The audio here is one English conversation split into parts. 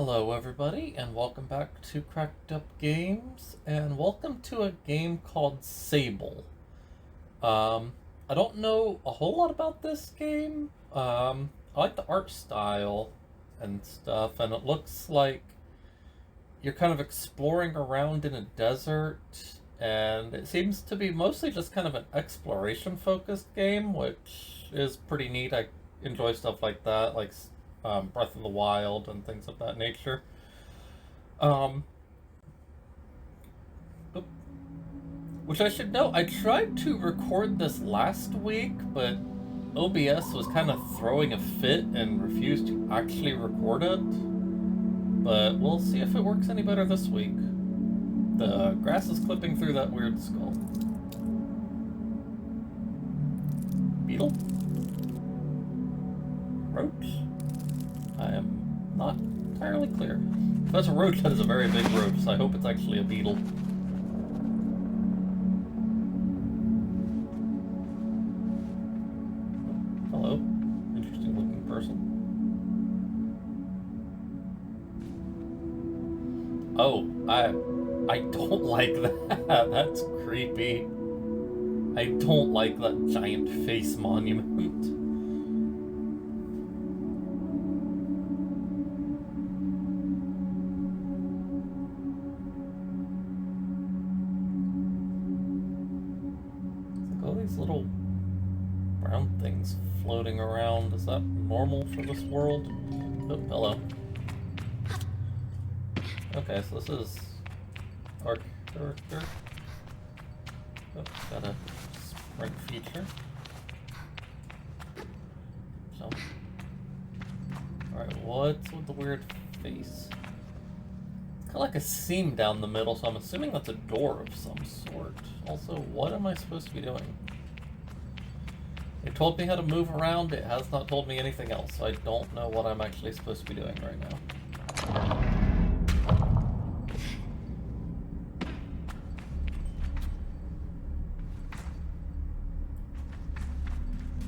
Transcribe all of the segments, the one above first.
Hello everybody, and welcome back to Cracked Up Games, and welcome to a game called Sable. I don't know a whole lot about this game. I like the art style and stuff, and it looks like you're kind of exploring around in a desert, and it seems to be mostly just kind of an exploration-focused game, which is pretty neat. I enjoy stuff like that, like Breath of the Wild and things of that nature. Um, which I should know, I tried to record this last week, but OBS was kind of throwing a fit and refused to actually record it. But we'll see if it works any better this week. The grass is clipping through that weird skull. Beetle? Roach? I am not entirely clear. If that's a roach, that is a very big roach, so I hope it's actually a beetle. Hello. Interesting looking person. Oh, I don't like that. That's creepy. I don't like that giant face monument. Little brown things floating around. Is that normal for this world? Oh, hello. Okay, so this is our character. Oh, got a sprint feature. Jump. Alright, what's with the weird face? Kind of like a seam down the middle, so I'm assuming that's a door of some sort. Also, what am I supposed to be doing? It told me how to move around, it has not told me anything else, so I don't know what I'm actually supposed to be doing right now.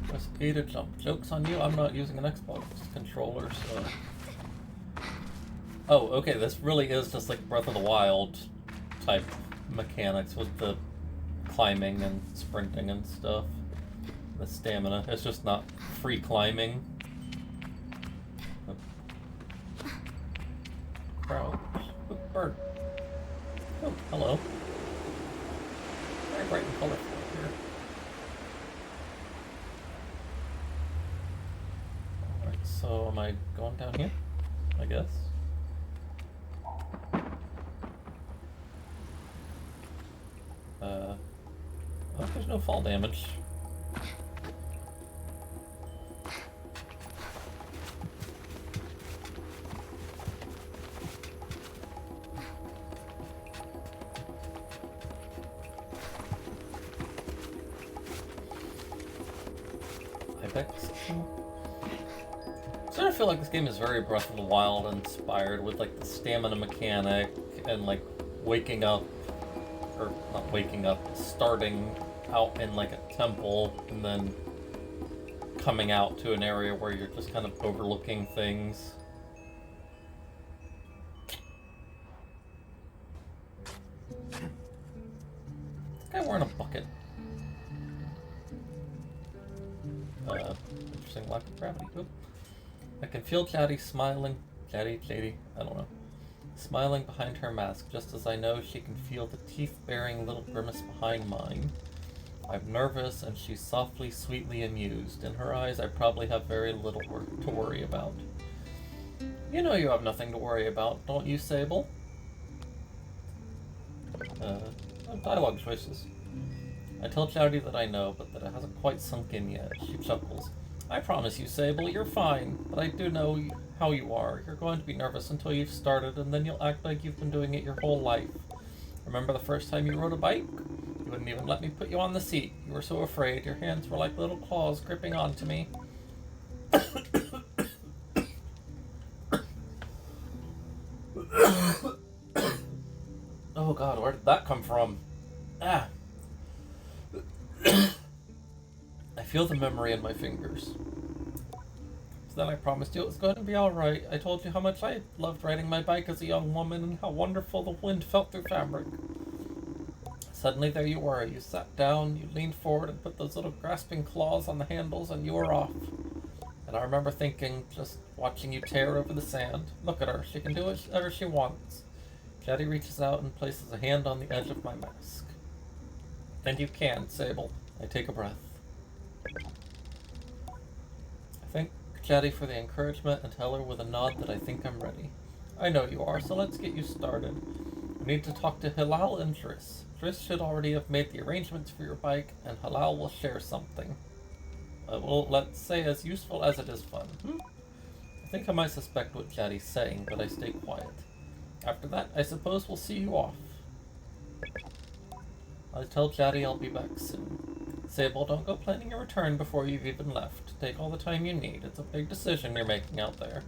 Press A to jump. Joke's on you, I'm not using an Xbox controller, so... Oh, okay, this really is just like Breath of the Wild type mechanics with the climbing and sprinting and stuff. The stamina. It's just not free climbing. Crouch. Oh, bird. Oh, hello. Very bright and colorful here. Alright, so am I going down here? I guess. Oh, there's no fall damage. I sort of feel like this game is very Breath of the Wild inspired with like the stamina mechanic and like waking up, or not waking up, starting out in like a temple and then coming out to an area where you're just kind of overlooking things. This guy wearing a bucket. Interesting lack of gravity. Oop. I can feel Chatty smiling. Chatty, I don't know. Smiling behind her mask, just as I know she can feel the teeth-bearing little grimace behind mine. I'm nervous, and she's softly, sweetly amused. In her eyes, I probably have very little to worry about. You know you have nothing to worry about, don't you, Sable? Dialogue choices. I tell Chatty that I know, but that it hasn't quite sunk in yet. She chuckles. I promise you, Sable, you're fine, but I do know how you are. You're going to be nervous until you've started, and then you'll act like you've been doing it your whole life. Remember the first time you rode a bike? You wouldn't even let me put you on the seat. You were so afraid. Your hands were like little claws gripping onto me. Oh god, where did that come from? Ah. I feel the memory in my fingers. So then I promised you it was going to be alright. I told you how much I loved riding my bike as a young woman and how wonderful the wind felt through fabric. Suddenly there you were. You sat down, you leaned forward and put those little grasping claws on the handles and you were off. And I remember thinking, just watching you tear over the sand, look at her, she can do whatever she wants. Jetty reaches out and places a hand on the edge of my mask. And you can, Sable. I take a breath. I thank Jetty for the encouragement and tell her with a nod that I think I'm ready. I know you are, so let's get you started. We need to talk to Hilal and Driss. Driss should already have made the arrangements for your bike, and Halal will share something. Well, let's say as useful as it is fun. I think I might suspect what Jetty's saying, but I stay quiet. After that, I suppose we'll see you off. I tell Jetty I'll be back soon. Sable, don't go planning your return before you've even left. Take all the time you need. It's a big decision you're making out there.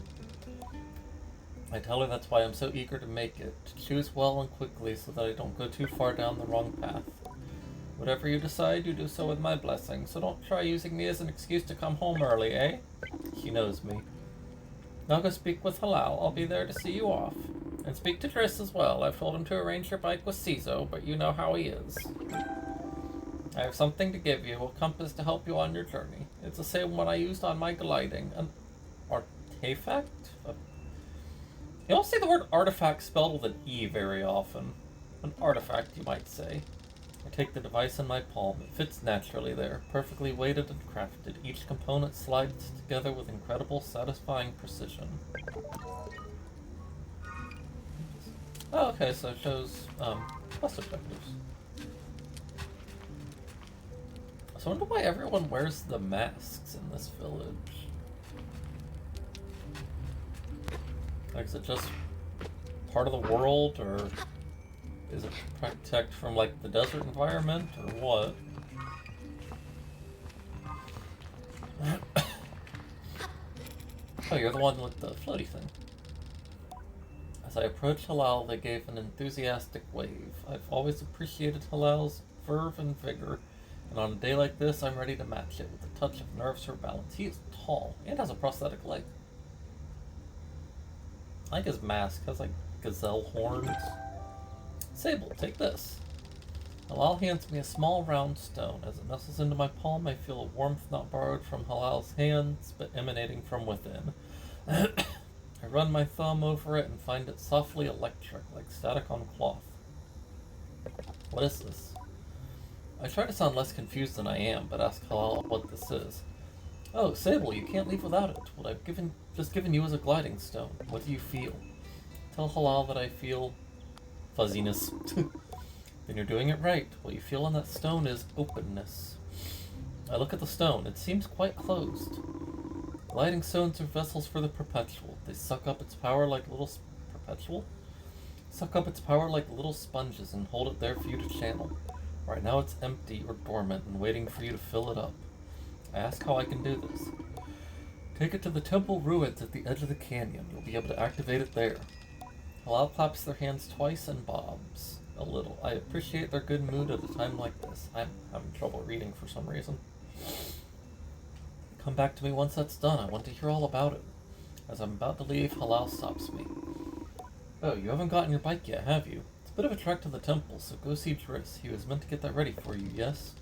I tell her that's why I'm so eager to make it. To choose well and quickly so that I don't go too far down the wrong path. Whatever you decide, you do so with my blessing, so don't try using me as an excuse to come home early, eh? She knows me. Now go speak with Halal. I'll be there to see you off. And speak to Driss as well. I've told him to arrange your bike with Ciso, but you know how he is. I have something to give you, a compass to help you on your journey. It's the same one I used on my gliding. An artifact? You don't see the word artifact spelled with an E very often. An artifact, you might say. I take the device in my palm. It fits naturally there, perfectly weighted and crafted. Each component slides together with incredible, satisfying precision. Oh, okay, so it shows quest objectives. So I wonder why everyone wears the masks in this village. Like, is it just part of the world, or is it to protect from, like, the desert environment, or what? Oh, you're the one with the floaty thing. As I approached Halal, they gave an enthusiastic wave. I've always appreciated Halal's verve and vigor, and on a day like this, I'm ready to match it with a touch of nerves or balance. He is tall, and has a prosthetic leg. I like his mask, has like gazelle horns. Sable, take this. Halal hands me a small round stone. As it nestles into my palm, I feel a warmth not borrowed from Halal's hands, but emanating from within. I run my thumb over it and find it softly electric, like static on cloth. What is this? I try to sound less confused than I am, but ask Halal what this is. Oh, Sable, you can't leave without it. What I've just given you is a gliding stone. What do you feel? Tell Halal that I feel fuzziness. Then you're doing it right. What you feel in that stone is openness. I look at the stone. It seems quite closed. Gliding stones are vessels for the perpetual. They suck up its power like little perpetual? Suck up its power like little sponges and hold it there for you to channel. Right now it's empty or dormant and waiting for you to fill it up. I ask how I can do this. Take it to the temple ruins at the edge of the canyon. You'll be able to activate it there. Halal claps their hands twice and bobs a little. I appreciate their good mood at a time like this. I'm having trouble reading for some reason. Come back to me once that's done. I want to hear all about it. As I'm about to leave, Halal stops me. Oh, you haven't gotten your bike yet, have you? It's a bit of a trek to the temple, so go see Driss. He was meant to get that ready for you, yes?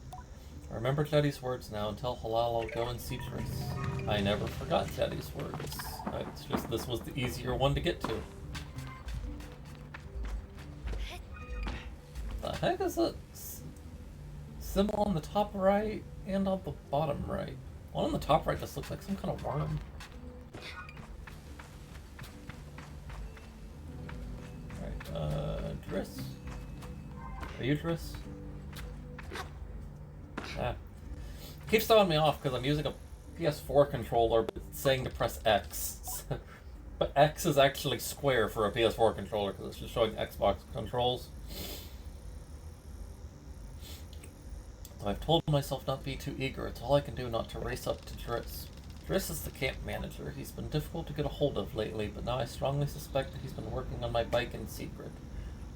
I remember Jetty's words now and tell Halal I'll go and see Driss. I never forgot Jetty's words. It's just this was the easier one to get to. The heck is that symbol on the top right and on the bottom right? One on the top right just looks like some kind of worm. Alright, Driss? Are you Driss? Ah. Keeps throwing me off because I'm using a PS4 controller, but it's saying to press X. But X is actually square for a PS4 controller because it's just showing Xbox controls. So I've told myself not to be too eager. It's all I can do not to race up to Driss. Driss is the camp manager. He's been difficult to get a hold of lately, but now I strongly suspect that he's been working on my bike in secret.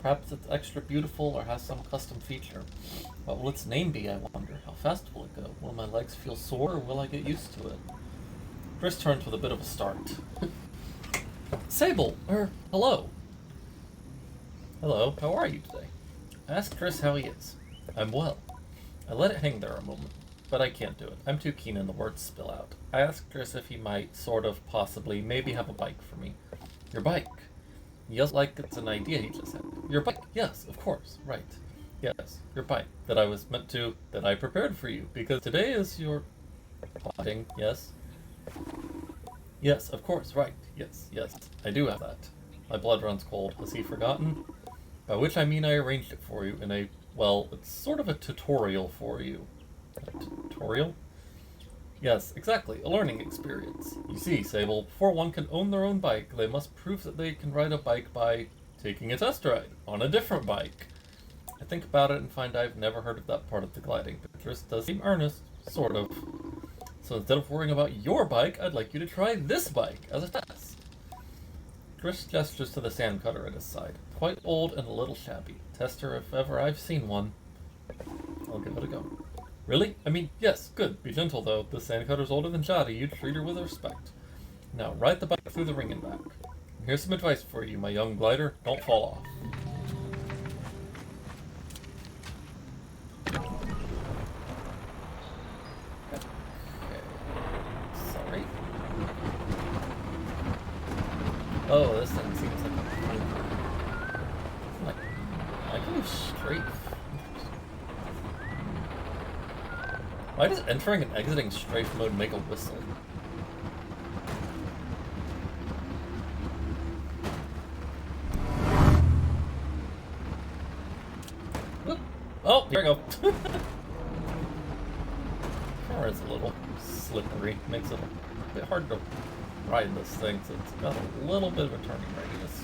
Perhaps it's extra beautiful or has some custom feature. What will its name be, I wonder? How fast will it go? Will my legs feel sore or will I get used to it? Chris turns with a bit of a start. Sable! Hello. Hello, how are you today? I asked Chris how he is. I'm well. I let it hang there a moment, but I can't do it. I'm too keen and the words spill out. I asked Chris if he might, sort of, possibly, maybe have a bike for me. Your bike? He yells like it's an idea he just had. Your bike? Yes, of course, right. Yes, your bike. That I prepared for you, because today is your... Plotting, yes? Yes, of course, right. Yes, I do have that. My blood runs cold. Has he forgotten? By which I mean I arranged it for you in a... Well, it's sort of a tutorial for you. A tutorial? Yes, exactly. A learning experience. You see, Sable, before one can own their own bike, they must prove that they can ride a bike by taking a test ride on a different bike. I think about it and find I've never heard of that part of the gliding, but Chris does seem earnest, sort of. So instead of worrying about your bike, I'd like you to try this bike as a test. Chris gestures to the sand cutter at his side. Quite old and a little shabby. Tester if ever I've seen one. I'll give it a go. Really? I mean, yes, good. Be gentle, though. The sand cutter's older than Jotty. You treat her with respect. Now, ride the bike through the ring and back. Here's some advice for you, my young glider. Don't fall off. Sorry. Oh, this thing seems like a pain. I can move straight. Why does entering and exiting strafe mode make a whistle? Whoop. Oh, here I go. Camera's a little slippery. Makes it a bit hard to ride this thing, so it's got a little bit of a turning radius.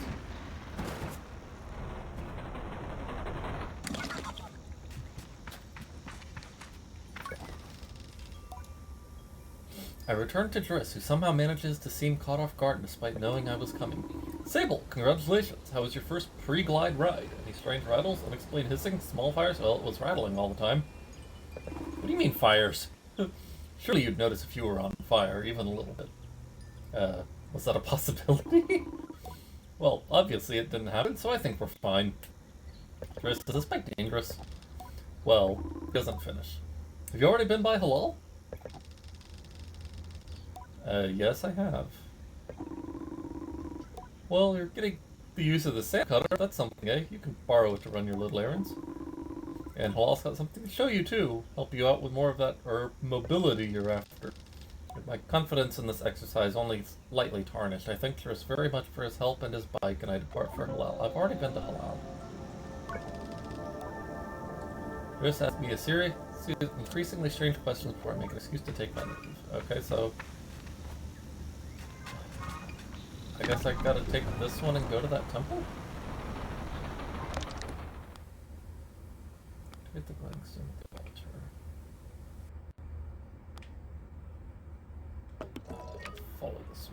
I returned to Driss, who somehow manages to seem caught off guard despite knowing I was coming. Sable, congratulations! How was your first pre-glide ride? Any strange rattles? Unexplained hissing? Small fires? Well, it was rattling all the time. What do you mean fires? Surely you'd notice if you were on fire, even a little bit. Was that a possibility? Well, obviously it didn't happen, so I think we're fine. Driss, is this bike dangerous? Well, it doesn't finish. Have you already been by Halal? Yes, I have. Well, you're getting the use of the sand cutter. That's something, eh? You can borrow it to run your little errands. And Halal's got something to show you, too. Help you out with more of that mobility you're after. My confidence in this exercise only slightly tarnished. I thank Chris very much for his help and his bike, and I depart for Halal. I've already been to Halal. Chris asked me a series of increasingly strange questions before I make an excuse to take my leave. Okay, so... I guess I gotta take this one and go to that temple? Hit the Blankstone altar. Follow this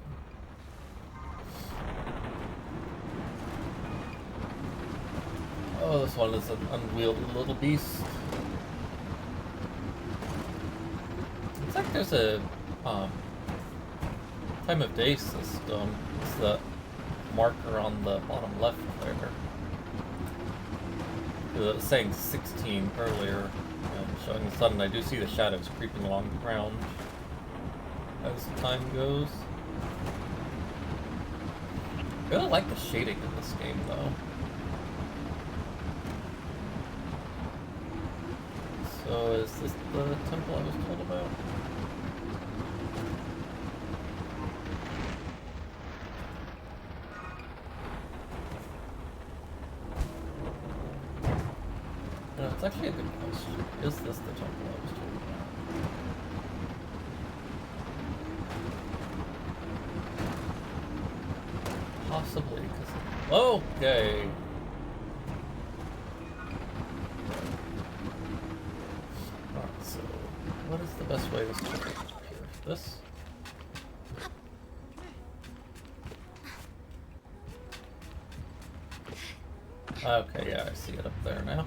one. Oh, this one is an unwieldy little beast. Looks like there's a time of day system. It's the marker on the bottom left there. It was saying 16 earlier, and showing the sun. I do see the shadows creeping along the ground as time goes. I really like the shading in this game, though. So, is this the temple I was told about? No, it's actually a good question. Is this the temple I was told about? Possibly, because... Okay! Alright, so... What is the best way to start here? This? Okay, yeah, I see it up there now.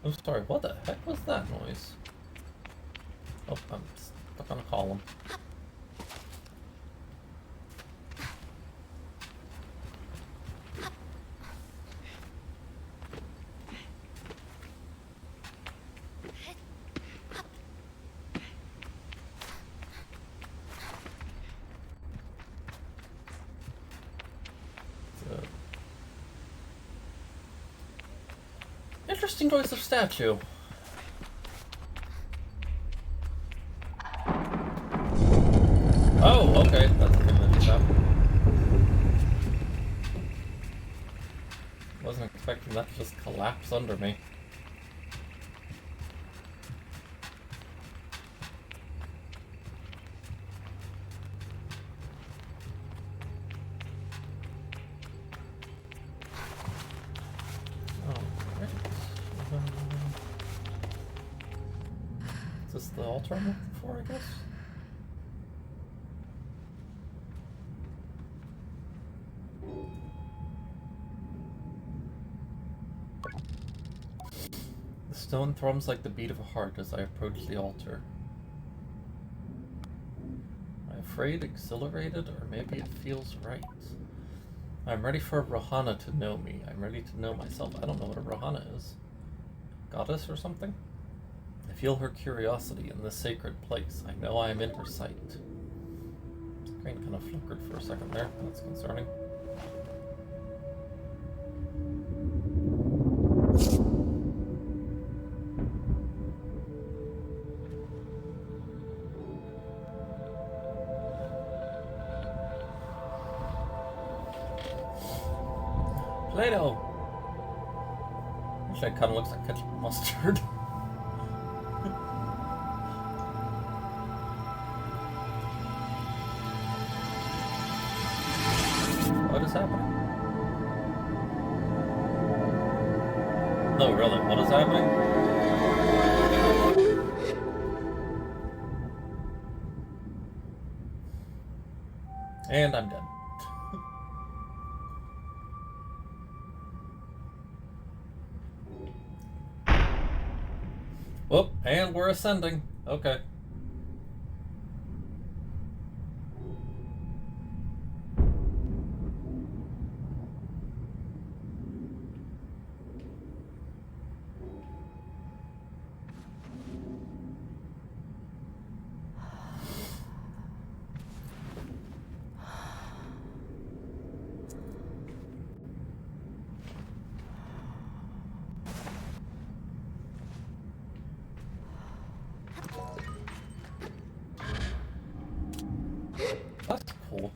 I'm sorry, what the heck was that noise? Oh, I'm stuck on a column. Interesting choice of statue. Oh, okay, that's the thing that just happened. Wasn't expecting that to just collapse under me. Is this the altar I'm looking for, I guess? The stone thrums like the beat of a heart as I approach the altar. Am I afraid, exhilarated, or maybe it feels right? I'm ready for a Rohana to know me. I'm ready to know myself. I don't know what a Rohana is. Goddess or something? I feel her curiosity in this sacred place. I know I am in her sight. Screen kind of flickered for a second there. That's concerning. Play-Doh! Actually, it kind of looks like ketchup and mustard. What is happening? No, really, what is happening? And I'm dead. Whoop, and we're ascending. Okay. That's cool.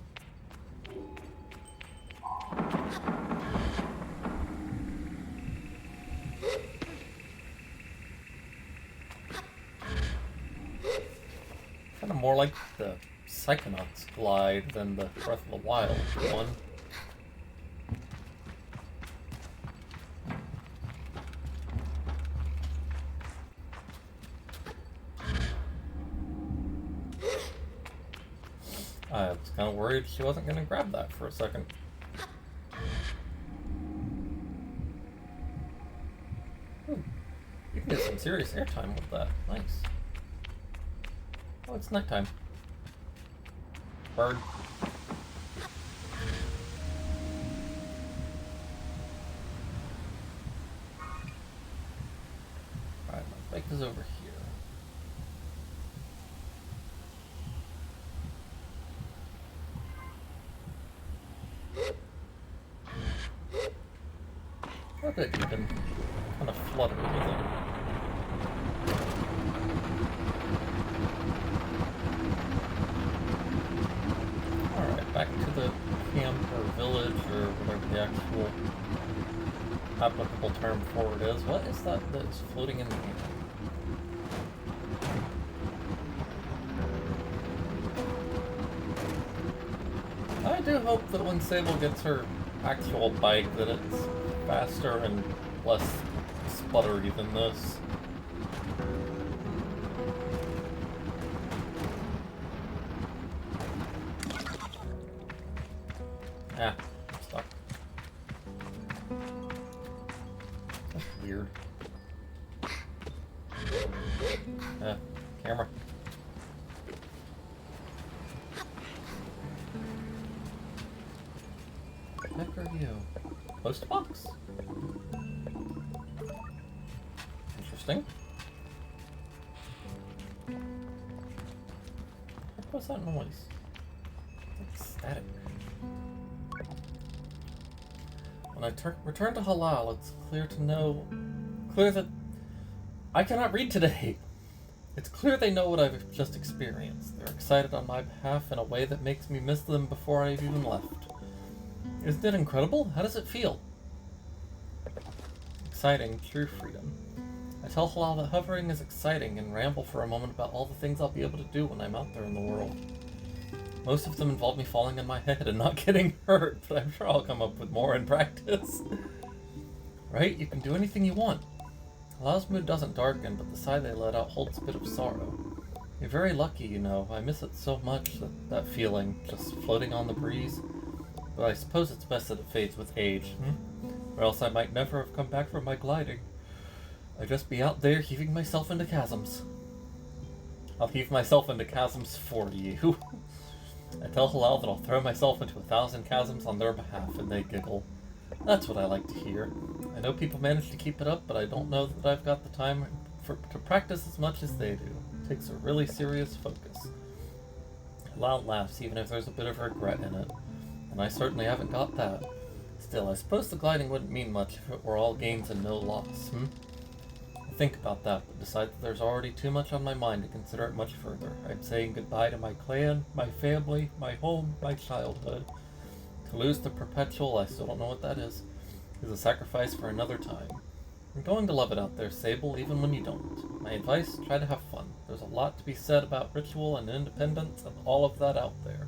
Kind of more like the Psychonauts glide than the Breath of the Wild one. I was kind of worried she wasn't going to grab that for a second. Ooh, you can get some serious airtime with that. Nice. Oh, it's nighttime. Bird. Alright, my bike is over here. I bet you can kind of flutter with it. Alright, back to the camp or village or whatever the actual applicable term for it is. What is that that's floating in the air? I do hope that when Sable gets her actual bike that it's faster and less sputtery than this. Ah, I'm stuck. That's weird. are you? Post box? Interesting. What was that noise? It's static. When I return to Halal, it's clear that I cannot read today. It's clear they know what I've just experienced. They're excited on my behalf in a way that makes me miss them before I've even left. Isn't it incredible? How does it feel? Exciting, true freedom. I tell Halal that hovering is exciting and ramble for a moment about all the things I'll be able to do when I'm out there in the world. Most of them involve me falling on my head and not getting hurt, but I'm sure I'll come up with more in practice. Right? You can do anything you want. Halal's mood doesn't darken, but the sigh they let out holds a bit of sorrow. You're very lucky, you know. I miss it so much, that feeling, just floating on the breeze. But I suppose it's best that it fades with age, or else I might never have come back from my gliding. I'd just be out there heaving myself into chasms. I'll heave myself into chasms for you. I tell Halal that I'll throw myself into 1,000 chasms on their behalf, and they giggle. That's what I like to hear. I know people manage to keep it up, but I don't know that I've got the time to practice as much as they do. It takes a really serious focus. Halal laughs, even if there's a bit of regret in it. And I certainly haven't got that. Still, I suppose the gliding wouldn't mean much if it were all gains and no loss, I think about that, but decide that there's already too much on my mind to consider it much further. I'm saying goodbye to my clan, my family, my home, my childhood. To lose the perpetual, I still don't know what that is a sacrifice for another time. You're going to love it out there, Sable, even when you don't. My advice, try to have fun. There's a lot to be said about ritual and independence and all of that out there.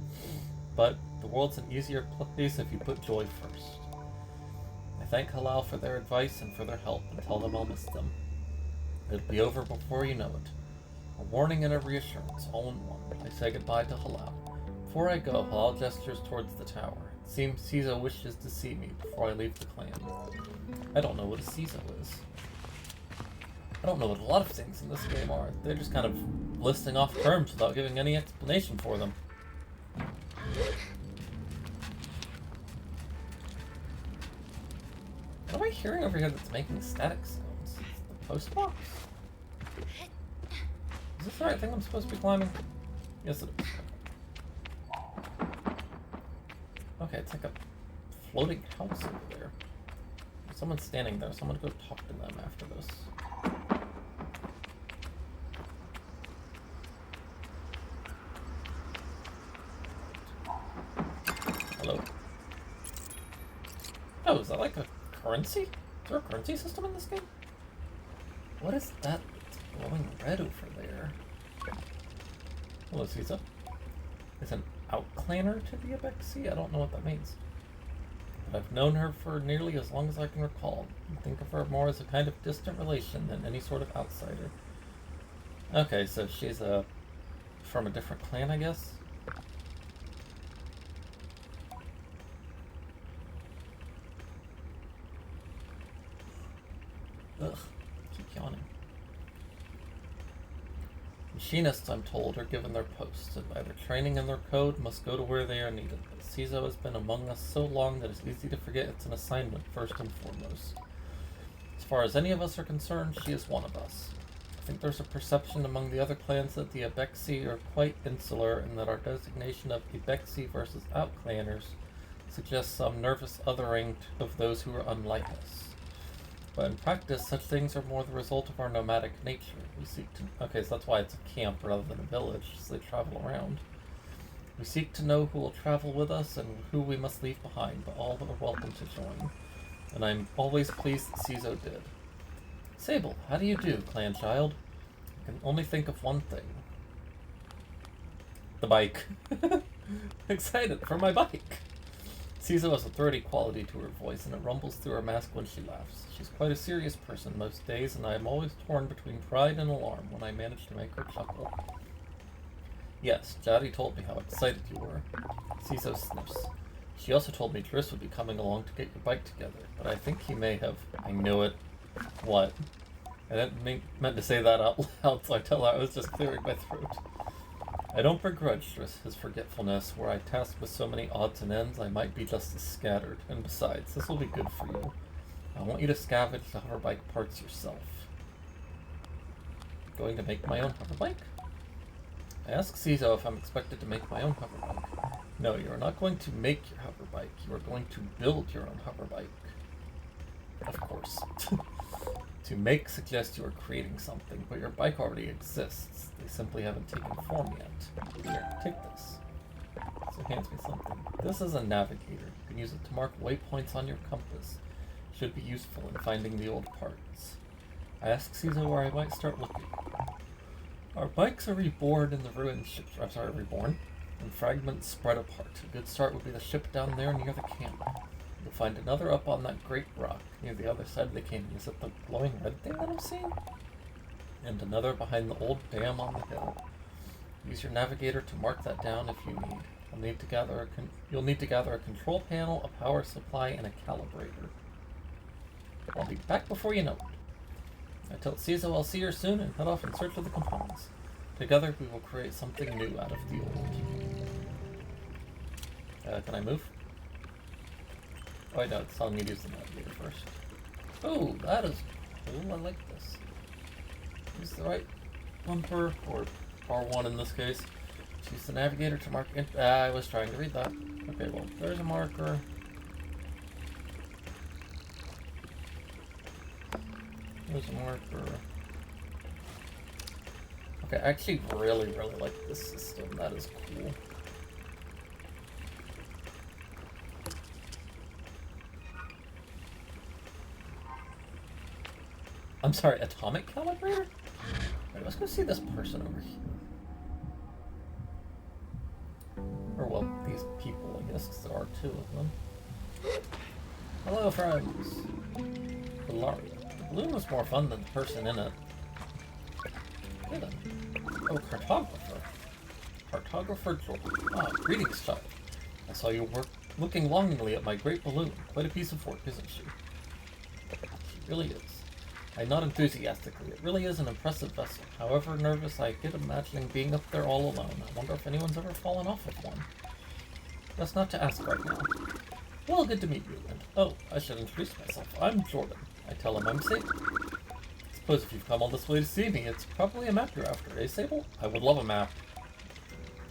But the world's an easier place if you put joy first. I thank Halal for their advice and for their help, and tell them I'll miss them. It'll be over before you know it. A warning and a reassurance, all in one. I say goodbye to Halal. Before I go, Halal gestures towards the tower. It seems Cizo wishes to see me before I leave the clan. I don't know what a Cizo is. I don't know what a lot of things in this game are. They're just kind of listing off terms without giving any explanation for them. What am I hearing over here that's making static sounds? It's the post box? Is this the right thing I'm supposed to be climbing? Yes, it is. Okay, it's like a floating house over there. Someone's standing there. Someone go talk to them after this. Hello. Oh, is that like a currency? Is there a currency system in this game? What is that that's glowing red over there? Hello, Cizo. Is an outclanner to the Abexi? I don't know what that means. But I've known her for nearly as long as I can recall. I think of her more as a kind of distant relation than any sort of outsider. Okay, so she's from a different clan, I guess? Ugh, keep yawning. Machinists, I'm told, are given their posts, and by their training and their code must go to where they are needed. But Cizo has been among us so long that it's easy to forget it's an assignment first and foremost. As far as any of us are concerned, she is one of us. I think there's a perception among the other clans that the Abexi are quite insular, and that our designation of Abexi versus outclanners suggests some nervous othering of those who are unlike us. But in practice, such things are more the result of our nomadic nature. We seek to... Okay, so that's why it's a camp rather than a village, so they travel around. We seek to know who will travel with us and who we must leave behind, but all are welcome to join. And I'm always pleased that Cizo did. Sable, how do you do, clan child? I can only think of one thing. The bike. Excited for my bike! Cizo has a throaty quality to her voice, and it rumbles through her mask when she laughs. She's quite a serious person most days, and I am always torn between pride and alarm when I manage to make her chuckle. Yes, Jadi told me how excited you were. Cizo sniffs. She also told me Driss would be coming along to get your bike together, but I think he may have... I knew it. What? I didn't meant to say that out loud, so I tell her I was just clearing my throat. I don't begrudge his forgetfulness. Were I tasked with so many odds and ends, I might be just as scattered. And besides, this will be good for you. I want you to scavenge the hoverbike parts yourself. Going to make my own hoverbike? I ask Cizo if I'm expected to make my own hoverbike. No, you are not going to make your hoverbike. You are going to build your own hoverbike. Of course. To make suggests you are creating something, but your bike already exists. They simply haven't taken form yet. Here, take this. So it hands me something. This is a navigator. You can use it to mark waypoints on your compass. Should be useful in finding the old parts. I ask Cizo where I might start looking. Our bikes are reborn in the ruined ships. I'm sorry, reborn. And fragments spread apart. A good start would be the ship down there near the camp. You'll find another up on that great rock near the other side of the canyon. Is it the glowing red thing that I'm seeing? And another behind the old dam on the hill. Use your navigator to mark that down if you need. You'll need to gather a control panel, a power supply, and a calibrator. I'll be back before you know it. I tell Cizo I'll see her soon and head off in search of the components. Together we will create something new out of the old. Can I move? Oh, I know, it's telling me to use the navigator first. Oh, that is cool. I like this. Use the right bumper, or R1 in this case. Use the navigator to mark. I was trying to read that. Okay, well, there's a marker. There's a marker. Okay, I actually really like this system. That is cool. I'm sorry, atomic calibrator? Wait, let's go see this person over here. Or, well, these people, I guess, because there are two of them. Hello, friends. Ilaria. The balloon was more fun than the person in it. Okay, then. Oh, cartographer. Cartographer Jordan. Ah, greetings, child. I saw you looking longingly at my great balloon. Quite a piece of work, isn't she? She really is. I nod enthusiastically. It really is an impressive vessel. However nervous I get imagining being up there all alone. I wonder if anyone's ever fallen off of one. That's not to ask right now. Well, good to meet you, and oh, I should introduce myself. I'm Jordan. I tell him I'm Sable. Suppose if you've come all this way to see me, it's probably a map you're after, eh, Sable? I would love a map.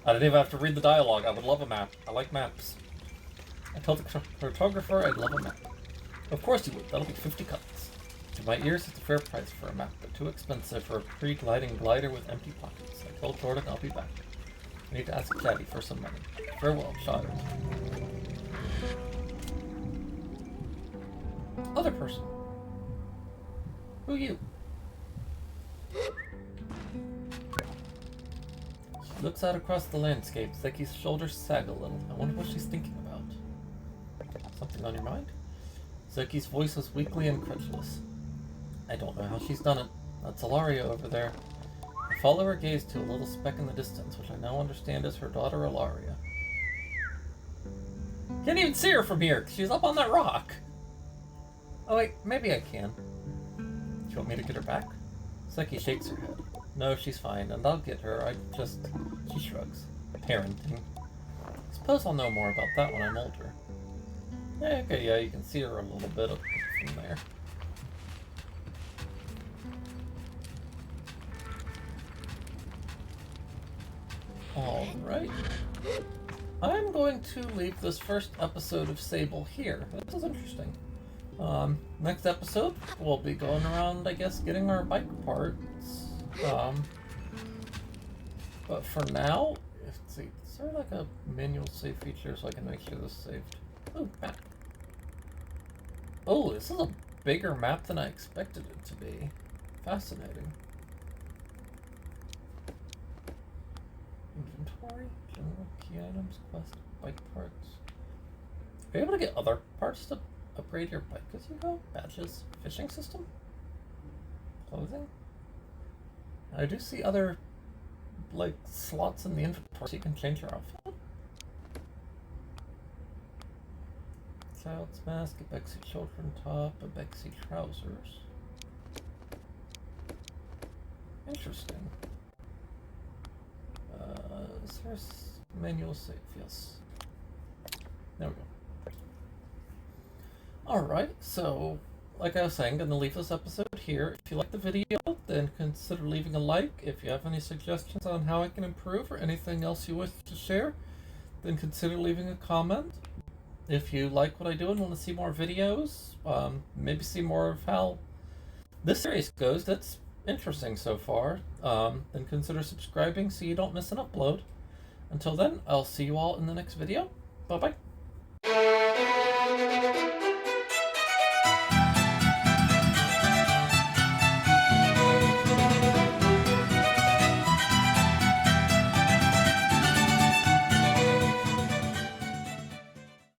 I didn't even have to read the dialogue. I would love a map. I like maps. I tell the cartographer I'd love a map. Of course you would. That'll be 50 cuts. To my ears, it's a fair price for a map, but too expensive for a pre-gliding glider with empty pockets. I told Jordan I'll be back. I need to ask Daddy for some money. Farewell, child. Other person. Who are you? She looks out across the landscape. Zeki's shoulders sag a little. I wonder what she's thinking about. Something on your mind? Zeki's voice was weakly incredulous. I don't know how she's done it. That's Ilaria over there. I follow her gaze to a little speck in the distance, which I now understand is her daughter Ilaria. Can't even see her from here, 'cause she's up on that rock. Oh wait, maybe I can. Do you want me to get her back? Zeki shakes her head. No, she's fine, and I'll get her. She shrugs. Parenting. Suppose I'll know more about that when I'm older. Okay, yeah, you can see her a little bit up from there. Alright. I'm going to leave this first episode of Sable here. This is interesting. Next episode, we'll be going around, I guess, getting our bike parts. But for now, let's see, is there like a manual save feature so I can make sure this is saved? Oh, map. Oh, this is a bigger map than I expected it to be. Fascinating. Inventory, general key items, quest, bike parts. Are you able to get other parts to upgrade your bike as you go? Badges, fishing system, clothing. I do see other like slots in the inventory so you can change your outfit. Child's mask, a Bexy children top, a Bexy trousers. Interesting. is there a manual save? Yes. There we go. Alright, so like I was saying, I'm going to leave this episode here. If you like the video, then consider leaving a like. If you have any suggestions on how I can improve or anything else you wish to share, then consider leaving a comment. If you like what I do and want to see more videos, maybe see more of how this series goes, that's interesting so far, then consider subscribing so you don't miss an upload. Until then, I'll see you all in the next video. Bye-bye.